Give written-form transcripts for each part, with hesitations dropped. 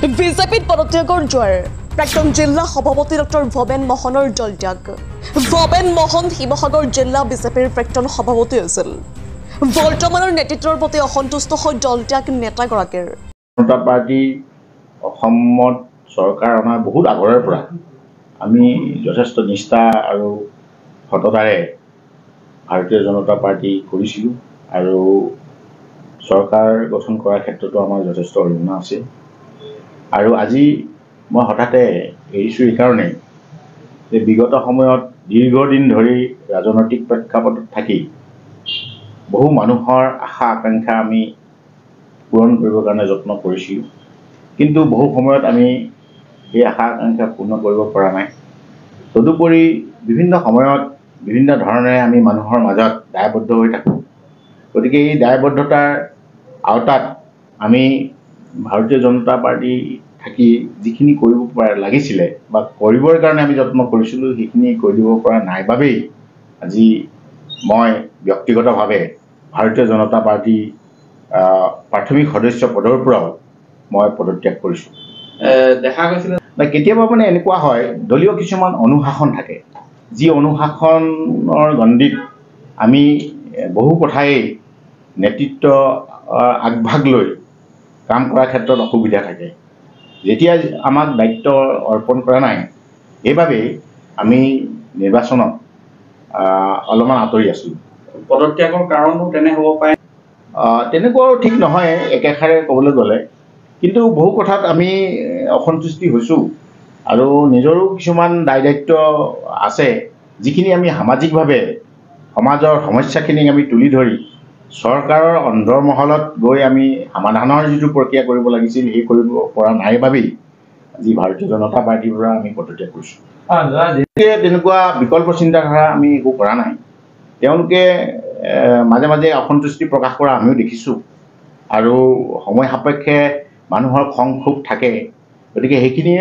বিজেপিত পদত্যাগৰ জোৱাৰ প্ৰাক্তন জিলা সভাপতি ডক্টৰ ভৱেন মোহনৰ দলত্যাগ ভৱেন মোহন শিৱসাগৰ জিলা বিজেপিৰ প্ৰাক্তন সভাপতি আছিল বৰ্তমানৰ নেতৃত্বৰ প্ৰতি অসন্তুষ্ট হৈ দলত্যাগ নেতাগৰাকীৰ জনতা পাৰ্টি অসমত চৰকাৰ অনাৰ বহুত আগৰে পৰা আমি যথেষ্ট নিষ্ঠা আৰু সততাৰে ভাৰতীয় জনতা পাৰ্টি কৰিছিলোঁ আৰু চৰকাৰ গঠন কৰাৰ ক্ষেত্ৰতো আমাৰ যথেষ্ট অৰিহণা আছে আৰু আজি মই হঠাতে এৰিছোঁ এইকাৰণে যে বিগত সময়ত দীৰ্ঘদিন ধৰি ৰাজনৈতিক প্ৰেক্ষাপটত থাকি বহু মানুহৰ আশা আকাংক্ষা আমি পূৰণ কৰিবৰ কাৰণে যত্ন কৰিছিলোঁ কিন্তু বহু সময়ত আমি এই আশা আকাংক্ষা পূৰ্ণ কৰিব পৰা নাই তদুপৰি বিভিন্ন সময়ত বিভিন্ন ধৰণে আমি মানুহৰ মাজত দায়বদ্ধ হৈ থাকোঁ গতিকে এই দায়বদ্ধতাৰ আওতাত আমি ভাৰতীয় জনতা পাৰ্টি থাকি যিখিনি কৰিব লাগিছিলে বা কৰিবৰ কাৰণে আমি যত্ন কৰিছিলোঁ সেইখিনি কৰি দিব পৰা নাই বাবেই আজি মই ব্যক্তিগতভাৱে ভাৰতীয় জনতা পাৰ্টি প্ৰাথমিক সদস্য পদৰ পৰাও মই পদত্যাগ কৰিছোঁ দেখা গৈছিলে কেতিয়াবা মানে এনেকুৱা হয় দলীয় কিছুমান অনুশাসন থাকে যি অনুশাসনৰ গণ্ডিত আমি বহু কথাই নেতৃত্ব আগভাগ লৈ কাম কৰাৰ ক্ষেত্ৰত অসুবিধা থাকে যেতিয়া আমাক দায়িত্ব অৰ্পণ কৰা নাই সেইবাবেই আমি নিৰ্বাচনত অলপমান আঁতৰি আছোঁ পদত্যাগৰ কাৰণো তেনে হ'ব পাৰে তেনেকুৱাও ঠিক নহয় একেষাৰে ক'বলৈ গ'লে কিন্তু বহু কথাত আমি অসন্তুষ্টি হৈছোঁ আৰু নিজৰো কিছুমান দায়িত্ব আছে যিখিনি আমি সামাজিকভাৱে সমাজৰ সমস্যাখিনি আমি তুলি ধৰি চৰকাৰৰ অন্দৰমহলত গৈ আমি সমাধানৰ যিটো প্ৰক্ৰিয়া কৰিব লাগিছিল সেই কৰিব পৰা নাই বাবেই আজি ভাৰতীয় জনতা পাৰ্টিৰ পৰা আমি পদত্যাগ কৰিছোঁ তেনেকুৱা বিকল্প চিন্তাধাৰা আমি একো কৰা নাই তেওঁলোকে মাজে মাজে অসন্তুষ্টি প্ৰকাশ কৰা আমিও দেখিছোঁ আৰু সময় সাপেক্ষে মানুহৰ খং ক্ষোভ থাকে গতিকে সেইখিনিয়ে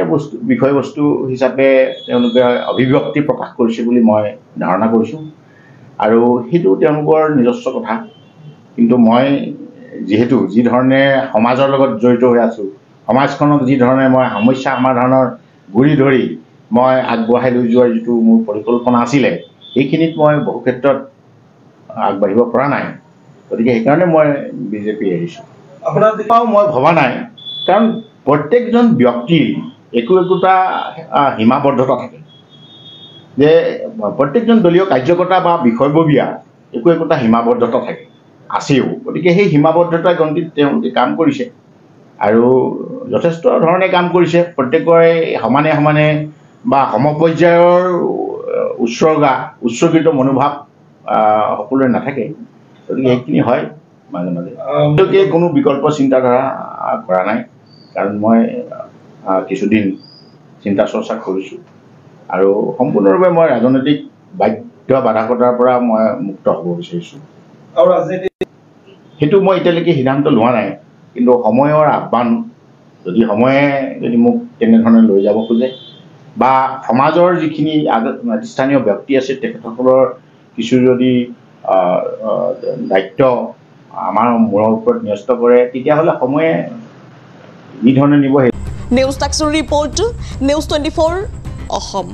বিষয়বস্তু হিচাপে তেওঁলোকে অভিব্যক্তি প্ৰকাশ কৰিছে বুলি মই ধাৰণা কৰিছোঁ আৰু সেইটো তেওঁলোকৰ নিজস্ব কথা কিন্তু মই যিহেতু যি ধৰণে সমাজৰ লগত জড়িত হৈ আছোঁ সমাজখনক যি ধৰণে মই সমস্যা সমাধানৰ গুৰি ধৰি মই আগবঢ়াই লৈ যোৱাৰ যিটো মোৰ পৰিকল্পনা আছিলে সেইখিনিত মই বহু ক্ষেত্ৰত আগবাঢ়িব পৰা নাই গতিকে সেইকাৰণে মই বিজেপি এৰিছোঁ আপোনাৰ মই ভবা নাই কাৰণ প্ৰত্যেকজন ব্যক্তিৰ একোটা সীমাবদ্ধতা থাকে যে প্ৰত্যেকজন দলীয় কাৰ্যকৰ্তা বা বিষয়ববীয়া একোটা সীমাবদ্ধতা থাকে আছেও গতিকে সেই সীমাবদ্ধতা গণ্ডিত তেওঁলোকে কাম কৰিছে আৰু যথেষ্ট ধৰণে কাম কৰিছে প্ৰত্যেকৰে সমানে সমানে বা সমপৰ্যায়ৰ উৎসৰ্গিত মনোভাৱ সকলোৰে নাথাকে গতিকে সেইখিনি হয় মাজে মাজে তেওঁলোকে কোনো বিকল্প চিন্তাধাৰা কৰা নাই কাৰণ মই কিছুদিন চিন্তা চৰ্চা কৰিছোঁ আৰু সম্পূৰ্ণৰূপে মই ৰাজনৈতিক বাধকতাৰ পৰা মই মুক্ত হ'ব বিচাৰিছোঁ আৰু সেইটো মই এতিয়ালৈকে সিদ্ধান্ত লোৱা নাই কিন্তু সময়ৰ আহ্বান যদি মোক তেনেধৰণে লৈ যাব খোজে বা সমাজৰ যিখিনি স্থানীয় ব্যক্তি আছে তেখেতসকলৰ কিছু যদি দায়িত্ব আমাৰ মূৰৰ ওপৰত ন্যস্ত কৰে তেতিয়াহ'লে সময়ে যি ধৰণে নিব নিউজ টাক্সৰ ৰিপৰ্ট নিউজ 24 অসম।